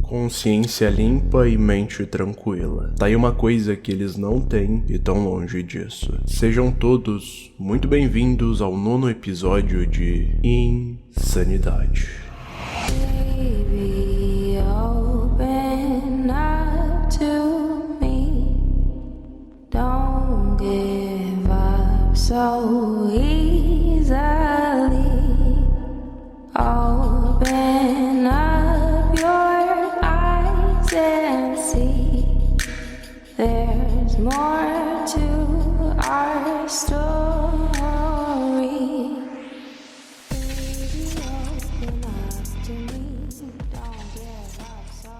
Consciência limpa e mente tranquila. Tá aí uma coisa que eles não têm e tão longe disso. Sejam todos muito bem-vindos ao 9º episódio de Insanidade. Baby, open up to me. Don't give up so easily. Open up your eyes and see. There's more to our story. Baby, open up to me. Don't give up so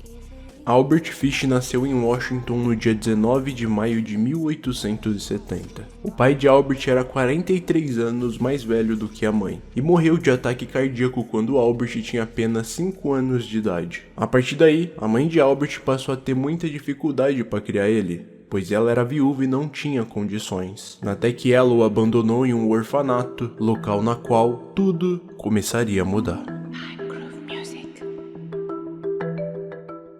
easily. Albert Fish nasceu em Washington no dia 19 de maio de 1870. O pai de Albert era 43 anos mais velho do que a mãe, e morreu de ataque cardíaco quando Albert tinha apenas 5 anos de idade. A partir daí, a mãe de Albert passou a ter muita dificuldade para criar ele, pois ela era viúva e não tinha condições, até que ela o abandonou em um orfanato, local na qual tudo começaria a mudar.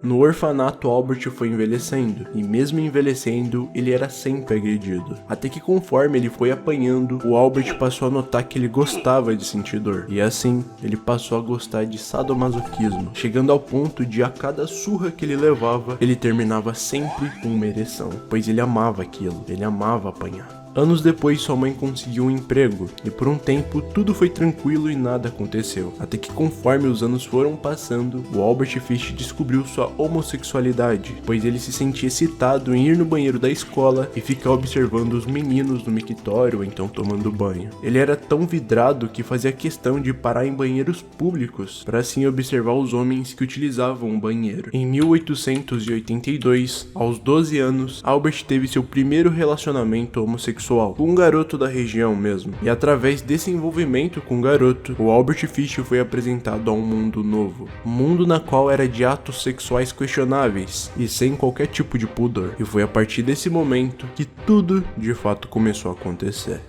No orfanato, Albert foi envelhecendo, e mesmo envelhecendo, ele era sempre agredido. Até que conforme ele foi apanhando, o Albert passou a notar que ele gostava de sentir dor. E assim, ele passou a gostar de sadomasoquismo, chegando ao ponto de a cada surra que ele levava, ele terminava sempre com uma ereção, pois ele amava aquilo, ele amava apanhar. Anos depois, sua mãe conseguiu um emprego, e por um tempo tudo foi tranquilo e nada aconteceu. Até que conforme os anos foram passando, o Albert Fish descobriu sua homossexualidade, pois ele se sentia excitado em ir no banheiro da escola e ficar observando os meninos no mictório ou então tomando banho. Ele era tão vidrado que fazia questão de parar em banheiros públicos, para assim observar os homens que utilizavam o banheiro. Em 1882, aos 12 anos, Albert teve seu primeiro relacionamento homossexual com um garoto da região mesmo, e através desse envolvimento com o garoto, o Albert Fish foi apresentado a um mundo novo, um mundo na qual era de atos sexuais questionáveis e sem qualquer tipo de pudor, e foi a partir desse momento que tudo de fato começou a acontecer.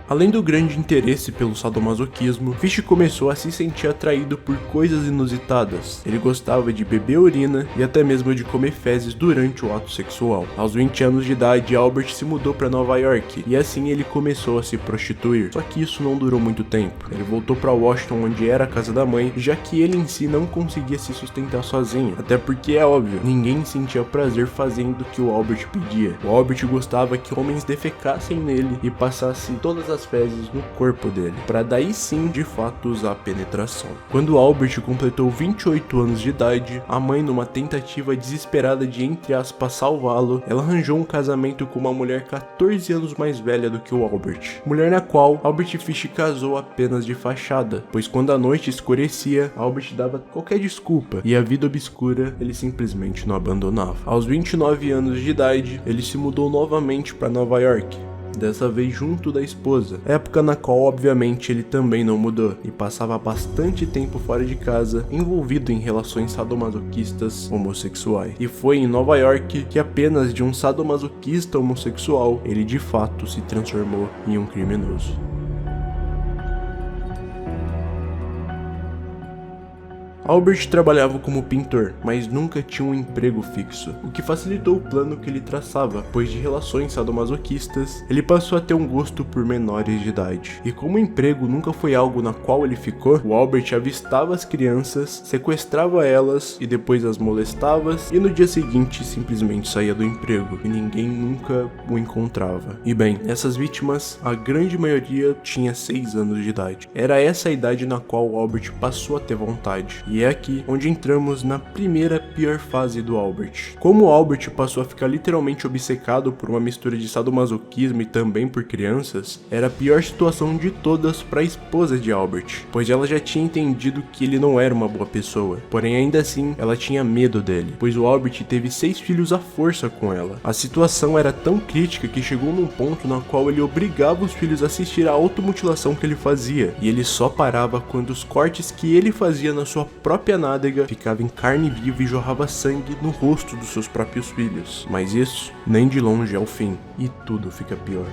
Além do grande interesse pelo sadomasoquismo, Fish começou a se sentir atraído por coisas inusitadas. Ele gostava de beber urina e até mesmo de comer fezes durante o ato sexual. Aos 20 anos de idade, Albert se mudou para Nova York e assim ele começou a se prostituir. Só que isso não durou muito tempo. Ele voltou para Washington, onde era a casa da mãe, já que ele em si não conseguia se sustentar sozinho. Até porque é óbvio, ninguém sentia prazer fazendo o que o Albert pedia. O Albert gostava que homens defecassem nele e passassem todas as fezes no corpo dele, para daí sim de fato usar a penetração. Quando Albert completou 28 anos de idade, a mãe, numa tentativa desesperada de, entre aspas, salvá-lo, ela arranjou um casamento com uma mulher 14 anos mais velha do que o Albert, mulher na qual Albert Fish casou apenas de fachada, pois quando a noite escurecia, Albert dava qualquer desculpa e a vida obscura ele simplesmente não abandonava. Aos 29 anos de idade, ele se mudou novamente para Nova York, dessa vez junto da esposa, época na qual obviamente ele também não mudou e passava bastante tempo fora de casa, envolvido em relações sadomasoquistas homossexuais. E foi em Nova York que apenas de um sadomasoquista homossexual, ele de fato se transformou em um criminoso. Albert trabalhava como pintor, mas nunca tinha um emprego fixo, o que facilitou o plano que ele traçava, pois de relações sadomasoquistas, ele passou a ter um gosto por menores de idade. E como o emprego nunca foi algo na qual ele ficou, o Albert avistava as crianças, sequestrava elas e depois as molestava, e no dia seguinte simplesmente saía do emprego, e ninguém nunca o encontrava. E bem, essas vítimas, a grande maioria tinha 6 anos de idade. Era essa a idade na qual o Albert passou a ter vontade. E é aqui onde entramos na primeira pior fase do Albert. Como o Albert passou a ficar literalmente obcecado por uma mistura de sadomasoquismo e também por crianças, era a pior situação de todas para a esposa de Albert, pois ela já tinha entendido que ele não era uma boa pessoa, porém ainda assim ela tinha medo dele, pois o Albert teve 6 filhos à força com ela. A situação era tão crítica que chegou num ponto na qual ele obrigava os filhos a assistir à automutilação que ele fazia, e ele só parava quando os cortes que ele fazia na sua própria nádega ficava em carne viva e jorrava sangue no rosto dos seus próprios filhos. Mas isso nem de longe é o fim, e tudo fica pior.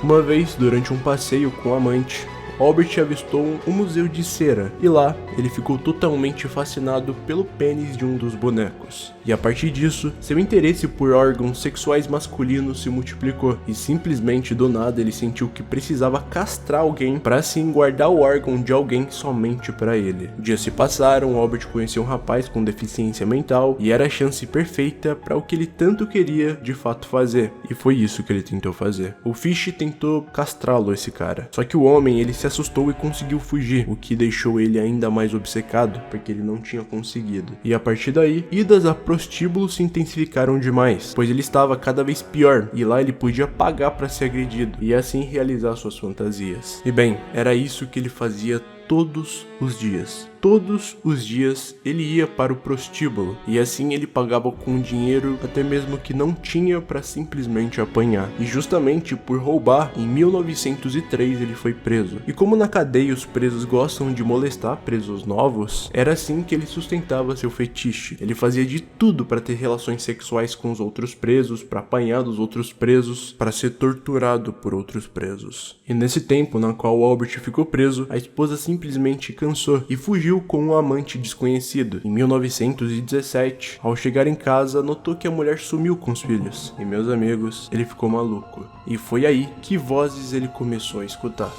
Uma vez, durante um passeio com a amante, Albert avistou um museu de cera, e lá ele ficou totalmente fascinado pelo pênis de um dos bonecos. E a partir disso, seu interesse por órgãos sexuais masculinos se multiplicou, e simplesmente do nada ele sentiu que precisava castrar alguém para assim guardar o órgão de alguém somente para ele. Dias se passaram, Albert conheceu um rapaz com deficiência mental, e era a chance perfeita para o que ele tanto queria de fato fazer, e foi isso que ele tentou fazer. O Fish tentou castrá-lo, esse cara, só que o homem ele se assustou e conseguiu fugir, o que deixou ele ainda mais obcecado, porque ele não tinha conseguido. E a partir daí, idas a prostíbulo se intensificaram demais, pois ele estava cada vez pior, e lá ele podia pagar para ser agredido, e assim realizar suas fantasias. E bem, era isso que ele fazia todos os dias. Todos os dias ele ia para o prostíbulo, e assim ele pagava com dinheiro até mesmo que não tinha para simplesmente apanhar. E justamente por roubar, em 1903 ele foi preso. E como na cadeia os presos gostam de molestar presos novos, era assim que ele sustentava seu fetiche. Ele fazia de tudo para ter relações sexuais com os outros presos, para apanhar dos outros presos, para ser torturado por outros presos. E nesse tempo na qual Albert ficou preso, a esposa simplesmente cansou e fugiu com um amante desconhecido. Em 1917, ao chegar em casa, notou que a mulher sumiu com os filhos. E meus amigos, ele ficou maluco. E foi aí que vozes ele começou a escutar.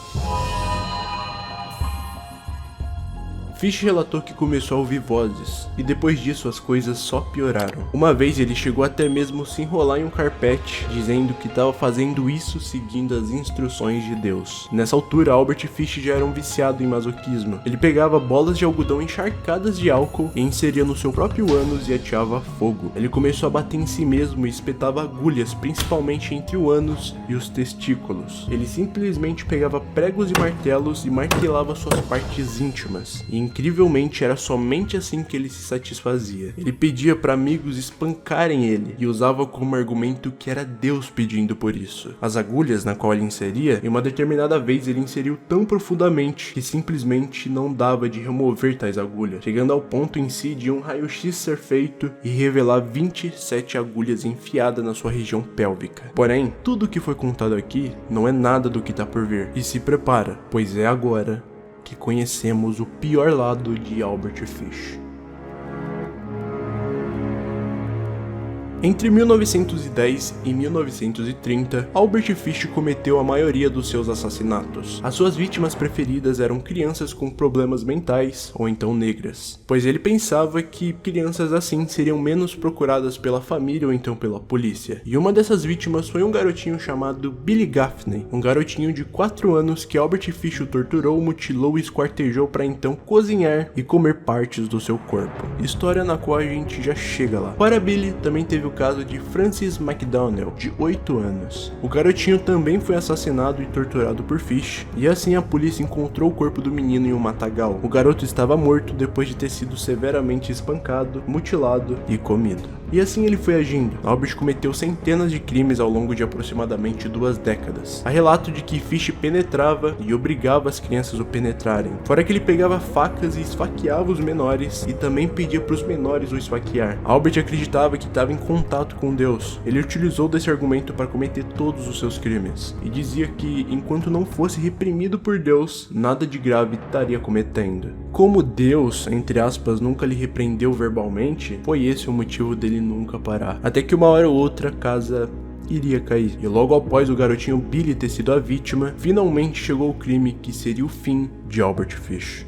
Fish relatou que começou a ouvir vozes, e depois disso as coisas só pioraram. Uma vez ele chegou até mesmo se enrolar em um carpete, dizendo que estava fazendo isso seguindo as instruções de Deus. Nessa altura, Albert Fish já era um viciado em masoquismo. Ele pegava bolas de algodão encharcadas de álcool e inseria no seu próprio ânus e ateava fogo. Ele começou a bater em si mesmo e espetava agulhas, principalmente entre o ânus e os testículos. Ele simplesmente pegava pregos e martelos e martelava suas partes íntimas. E incrivelmente era somente assim que ele se satisfazia. Ele pedia para amigos espancarem ele e usava como argumento que era Deus pedindo por isso. As agulhas na qual ele inseria, em uma determinada vez ele inseriu tão profundamente que simplesmente não dava de remover tais agulhas, chegando ao ponto em si de um raio-x ser feito e revelar 27 agulhas enfiadas na sua região pélvica. Porém, tudo o que foi contado aqui não é nada do que tá por vir. E se prepara, pois é agora que conhecemos o pior lado de Albert Fish. Entre 1910 e 1930, Albert Fish cometeu a maioria dos seus assassinatos. As suas vítimas preferidas eram crianças com problemas mentais ou então negras, pois ele pensava que crianças assim seriam menos procuradas pela família ou então pela polícia. E uma dessas vítimas foi um garotinho chamado Billy Gaffney, um garotinho de 4 anos que Albert Fish o torturou, mutilou e esquartejou para então cozinhar e comer partes do seu corpo. História na qual a gente já chega lá. Para Billy, também teve o caso de Francis McDonnell, de 8 anos. O garotinho também foi assassinado e torturado por Fish, e assim a polícia encontrou o corpo do menino em um matagal. O garoto estava morto depois de ter sido severamente espancado, mutilado e comido. E assim ele foi agindo. Albert cometeu centenas de crimes ao longo de aproximadamente 2 décadas. Há relato de que Fish penetrava e obrigava as crianças a o penetrarem. Fora que ele pegava facas e esfaqueava os menores, e também pedia para os menores o esfaquear. Albert acreditava que estava em contato com Deus. Ele utilizou desse argumento para cometer todos os seus crimes, e dizia que enquanto não fosse reprimido por Deus, nada de grave estaria cometendo. Como Deus, entre aspas, nunca lhe repreendeu verbalmente, foi esse o motivo dele nunca parar. Até que uma hora ou outra a casa iria cair. E logo após o garotinho Billy ter sido a vítima, finalmente chegou o crime que seria o fim de Albert Fish.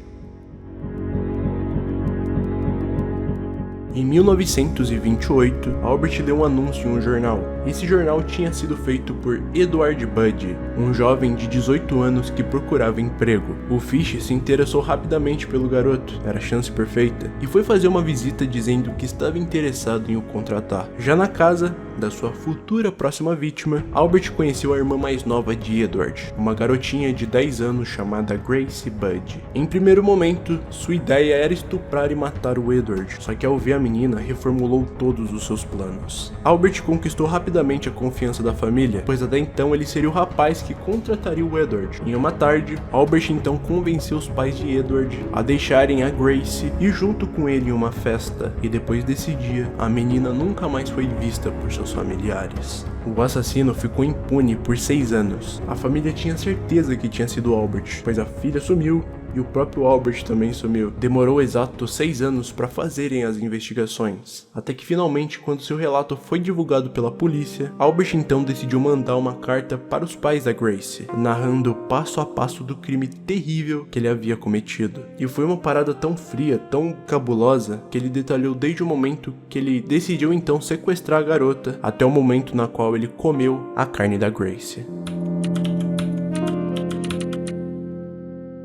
Em 1928, Albert leu um anúncio em um jornal. Esse jornal tinha sido feito por Edward Budge, um jovem de 18 anos que procurava emprego. O Fish se interessou rapidamente pelo garoto, era a chance perfeita, e foi fazer uma visita dizendo que estava interessado em o contratar. Já na casa da sua futura próxima vítima, Albert conheceu a irmã mais nova de Edward, uma garotinha de 10 anos chamada Grace Budge. Em primeiro momento, sua ideia era estuprar e matar o Edward, só que ao ver a menina, reformulou todos os seus planos. Albert conquistou rapidamente a confiança da família, pois até então ele seria o rapaz que contrataria o Edward. Em uma tarde, Albert então convenceu os pais de Edward a deixarem a Grace ir junto com ele em uma festa, e depois desse dia, a menina nunca mais foi vista por seus familiares. O assassino ficou impune por 6 anos. A família tinha certeza que tinha sido Albert, pois a filha sumiu e o próprio Albert também sumiu. Demorou exatos 6 anos para fazerem as investigações. Até que finalmente, quando seu relato foi divulgado pela polícia, Albert então decidiu mandar uma carta para os pais da Gracie, narrando passo a passo do crime terrível que ele havia cometido. E foi uma parada tão fria, tão cabulosa, que ele detalhou desde o momento que ele decidiu então sequestrar a garota, até o momento na qual ele comeu a carne da Gracie.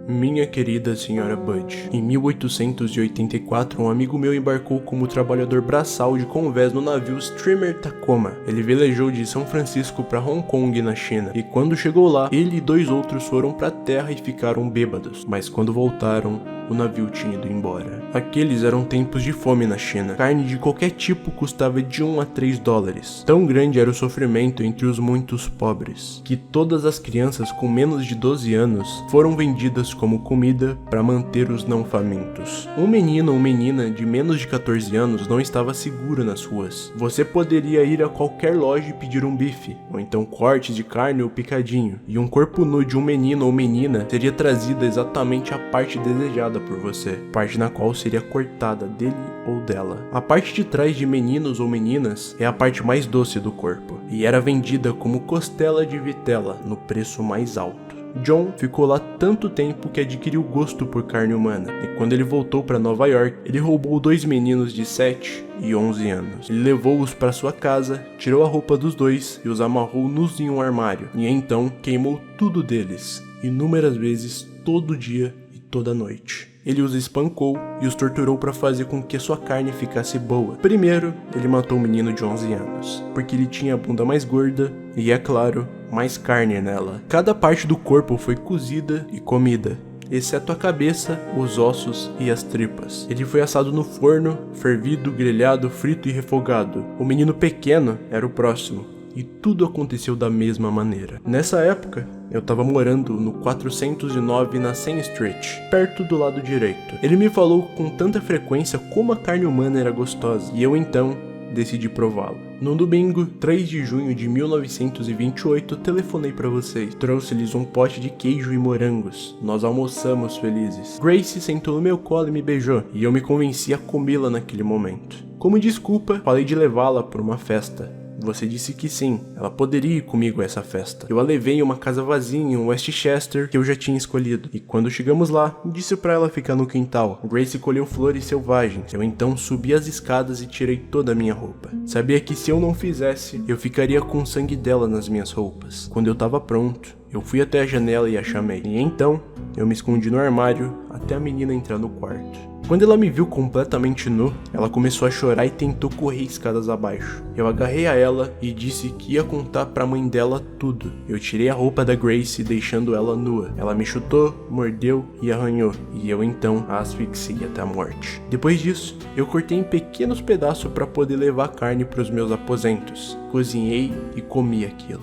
Minha querida senhora Bud, em 1884 um amigo meu embarcou como trabalhador braçal de convés no navio Streamer Tacoma. Ele velejou de São Francisco para Hong Kong, na China, e quando chegou lá, ele e 2 outros foram para a terra e ficaram bêbados, mas quando voltaram, o navio tinha ido embora. Aqueles eram tempos de fome na China. Carne de qualquer tipo custava de 1 a 3 dólares. Tão grande era o sofrimento entre os muitos pobres, que todas as crianças com menos de 12 anos foram vendidas como comida para manter os não famintos. Um menino ou menina de menos de 14 anos não estava seguro nas ruas. Você poderia ir a qualquer loja e pedir um bife, ou então cortes de carne ou picadinho, e um corpo nu de um menino ou menina seria trazida exatamente a parte desejada por você, parte na qual seria cortada dele ou dela. A parte de trás de meninos ou meninas é a parte mais doce do corpo, e era vendida como costela de vitela no preço mais alto. John ficou lá tanto tempo que adquiriu gosto por carne humana, e quando ele voltou para Nova York, ele roubou 2 meninos de 7 e 11 anos. Ele levou-os para sua casa, tirou a roupa dos 2 e os amarrou nus em um armário, e então queimou tudo deles, inúmeras vezes, todo dia e toda noite. Ele os espancou e os torturou para fazer com que sua carne ficasse boa. Primeiro, ele matou o menino de 11 anos, porque ele tinha a bunda mais gorda e, é claro, mais carne nela. Cada parte do corpo foi cozida e comida, exceto a cabeça, os ossos e as tripas. Ele foi assado no forno, fervido, grelhado, frito e refogado. O menino pequeno era o próximo. E tudo aconteceu da mesma maneira. Nessa época, eu tava morando no 409 na Saint Street, perto do lado direito. Ele me falou com tanta frequência como a carne humana era gostosa, e eu então decidi prová-lo. No domingo, 3 de junho de 1928, telefonei para vocês. Trouxe-lhes um pote de queijo e morangos. Nós almoçamos felizes. Gracie sentou no meu colo e me beijou, e eu me convenci a comê-la naquele momento. Como desculpa, falei de levá-la para uma festa. Você disse que sim, ela poderia ir comigo a essa festa. Eu a levei em uma casa vazia em Westchester que eu já tinha escolhido. E quando chegamos lá, disse pra ela ficar no quintal. Gracie colheu flores selvagens. Eu então subi as escadas e tirei toda a minha roupa. Sabia que se eu não fizesse, eu ficaria com o sangue dela nas minhas roupas. Quando eu tava pronto, eu fui até a janela e a chamei. E então, eu me escondi no armário até a menina entrar no quarto. Quando ela me viu completamente nu, ela começou a chorar e tentou correr escadas abaixo. Eu agarrei a ela e disse que ia contar pra mãe dela tudo. Eu tirei a roupa da Gracie, deixando ela nua. Ela me chutou, mordeu e arranhou, e eu então a asfixiei até a morte. Depois disso, eu cortei em pequenos pedaços para poder levar a carne pros meus aposentos. Cozinhei e comi aquilo.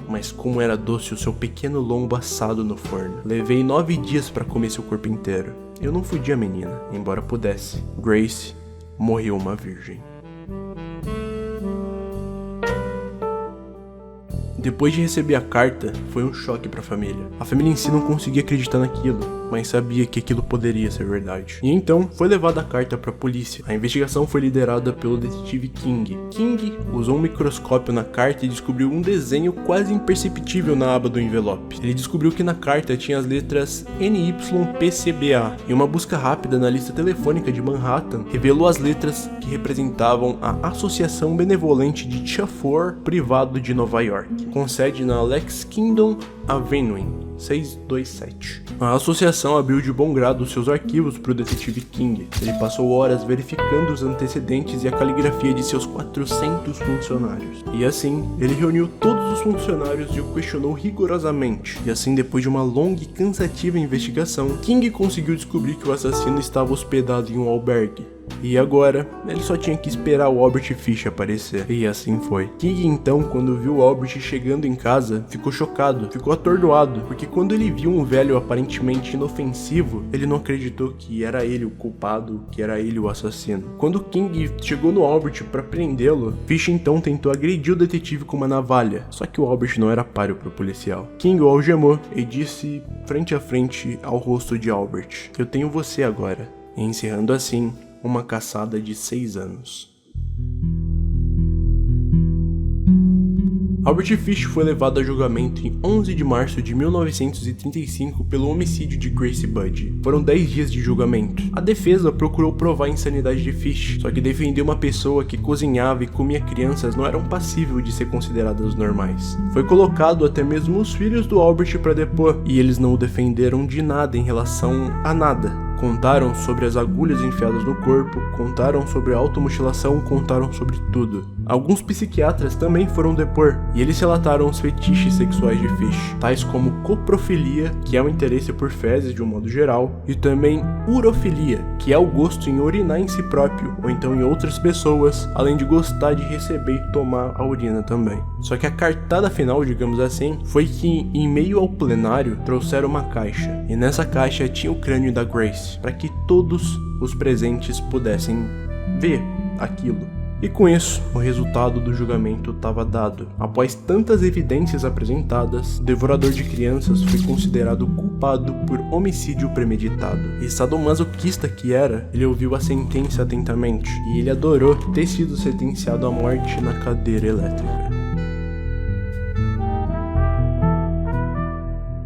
Mas como era doce o seu pequeno lombo assado no forno. Levei 9 dias para comer seu corpo inteiro. Eu não fudi a menina, embora pudesse. Gracie morreu uma virgem. Depois de receber a carta, foi um choque para a família. A família em si não conseguia acreditar naquilo, mas sabia que aquilo poderia ser verdade. E então, foi levada a carta para a polícia. A investigação foi liderada pelo detetive King. King usou um microscópio na carta e descobriu um desenho quase imperceptível na aba do envelope. Ele descobriu que na carta tinha as letras NYPCBA, e uma busca rápida na lista telefônica de Manhattan revelou as letras que representavam a Associação Benevolente de Chauffeur Privado de Nova York, com sede na Lexington Avenue 627. A associação abriu de bom grado seus arquivos para o detetive King. Ele passou horas verificando os antecedentes e a caligrafia de seus 400 funcionários. E assim, ele reuniu todos os funcionários e o questionou rigorosamente. E assim, depois de uma longa e cansativa investigação, King conseguiu descobrir que o assassino estava hospedado em um albergue. E agora, ele só tinha que esperar o Albert Fish aparecer. E assim foi. King então, quando viu o Albert chegando em casa, ficou chocado, ficou atordoado, porque quando ele viu um velho aparentemente inofensivo, ele não acreditou que era ele o culpado, que era ele o assassino. Quando King chegou no Albert para prendê-lo, Fish então tentou agredir o detetive com uma navalha, só que o Albert não era páreo para o policial. King o algemou e disse frente a frente ao rosto de Albert: "Eu tenho você agora", encerrando assim uma caçada de 6 anos. Albert Fish foi levado a julgamento em 11 de março de 1935 pelo homicídio de Grace Budd. Foram 10 dias de julgamento. A defesa procurou provar a insanidade de Fish, só que defender uma pessoa que cozinhava e comia crianças não eram passível de ser consideradas normais. Foi colocado até mesmo os filhos do Albert para depor, e eles não o defenderam de nada em relação a nada. Contaram sobre as agulhas enfiadas no corpo, contaram sobre a automutilação, contaram sobre tudo. Alguns psiquiatras também foram depor, e eles relataram os fetiches sexuais de Fish, tais como coprofilia, que é o interesse por fezes de um modo geral, e também urofilia, que é o gosto em urinar em si próprio, ou então em outras pessoas, além de gostar de receber e tomar a urina também. Só que a cartada final, digamos assim, foi que em meio ao plenário trouxeram uma caixa, e nessa caixa tinha o crânio da Grace, para que todos os presentes pudessem ver aquilo. E com isso, o resultado do julgamento estava dado. Após tantas evidências apresentadas, o devorador de crianças foi considerado culpado por homicídio premeditado. E sadomasoquista que era, ele ouviu a sentença atentamente, e ele adorou ter sido sentenciado à morte na cadeira elétrica.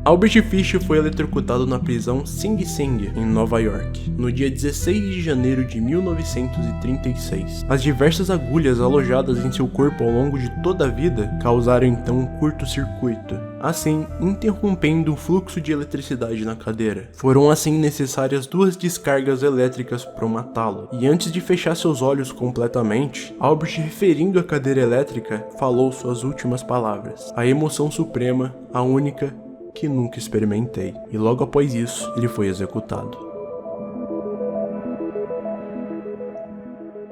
Albert Fish foi eletrocutado na prisão Sing Sing, em Nova York, no dia 16 de janeiro de 1936. As diversas agulhas alojadas em seu corpo ao longo de toda a vida causaram então um curto-circuito, assim interrompendo o fluxo de eletricidade na cadeira. Foram assim necessárias 2 descargas elétricas para matá-lo, e antes de fechar seus olhos completamente, Albert, referindo à cadeira elétrica, falou suas últimas palavras: "A emoção suprema, a única que nunca experimentei", e logo após isso, ele foi executado.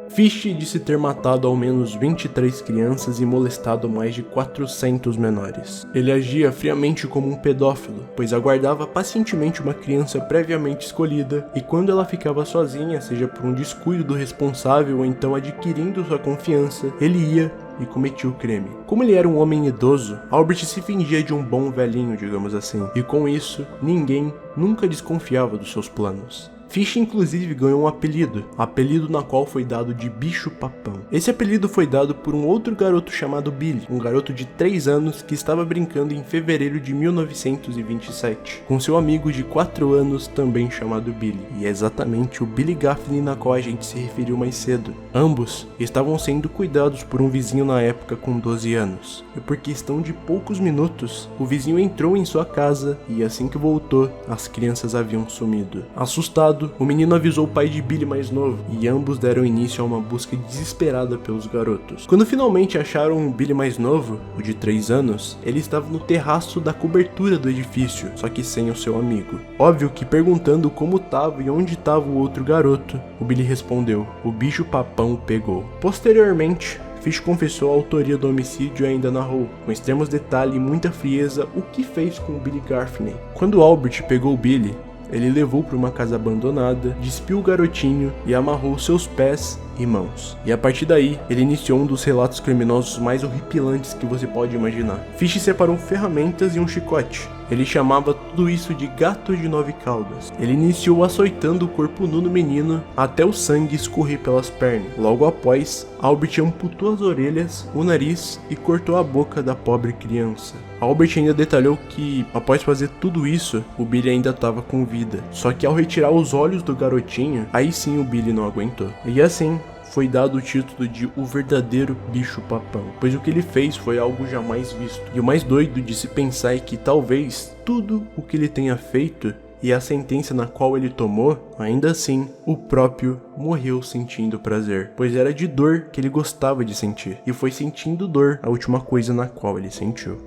Fish disse ter matado ao menos 23 crianças e molestado mais de 400 menores. Ele agia friamente como um pedófilo, pois aguardava pacientemente uma criança previamente escolhida, e quando ela ficava sozinha, seja por um descuido do responsável ou então adquirindo sua confiança, ele ia e cometia o crime. Como ele era um homem idoso, Albert se fingia de um bom velhinho, digamos assim, e com isso, ninguém nunca desconfiava dos seus planos. Fish inclusive ganhou um apelido na qual foi dado de bicho-papão. Esse apelido foi dado por um outro garoto chamado Billy, um garoto de 3 anos que estava brincando em fevereiro de 1927, com seu amigo de 4 anos também chamado Billy, e é exatamente o Billy Gaffney na qual a gente se referiu mais cedo. Ambos estavam sendo cuidados por um vizinho na época com 12 anos, e por questão de poucos minutos, o vizinho entrou em sua casa e assim que voltou, as crianças haviam sumido. Assustado, o menino avisou o pai de Billy mais novo, e ambos deram início a uma busca desesperada pelos garotos. Quando finalmente acharam o Billy mais novo, o de 3 anos, ele estava no terraço da cobertura do edifício, só que sem o seu amigo. Óbvio que perguntando como estava e onde estava o outro garoto, o Billy respondeu: "O bicho-papão pegou". Posteriormente, Fish confessou a autoria do homicídio e ainda narrou, com extremos detalhes e muita frieza, o que fez com o Billy Gaffney. Quando Albert pegou o Billy, ele levou para uma casa abandonada, despiu o garotinho e amarrou seus pés e mãos. E a partir daí, ele iniciou um dos relatos criminosos mais horripilantes que você pode imaginar. Fish separou ferramentas e um chicote. Ele chamava tudo isso de gato de 9 caudas. Ele iniciou açoitando o corpo nu do menino até o sangue escorrer pelas pernas. Logo após, Albert amputou as orelhas, o nariz e cortou a boca da pobre criança. Albert ainda detalhou que, após fazer tudo isso, o Billy ainda estava com vida. Só que ao retirar os olhos do garotinho, aí sim o Billy não aguentou. E assim, foi dado o título de o verdadeiro bicho-papão, pois o que ele fez foi algo jamais visto. E o mais doido de se pensar é que talvez tudo o que ele tenha feito e a sentença na qual ele tomou, ainda assim, o próprio morreu sentindo prazer, pois era de dor que ele gostava de sentir, e foi sentindo dor a última coisa na qual ele sentiu.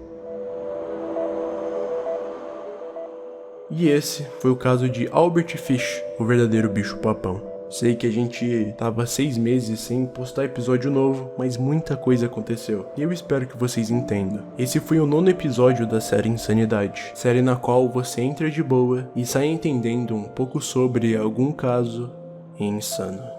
E esse foi o caso de Albert Fish, o verdadeiro bicho-papão. Sei que a gente tava 6 meses sem postar episódio novo, mas muita coisa aconteceu. E eu espero que vocês entendam. Esse foi o 9º episódio da série Insanidade. Série na qual você entra de boa e sai entendendo um pouco sobre algum caso insano.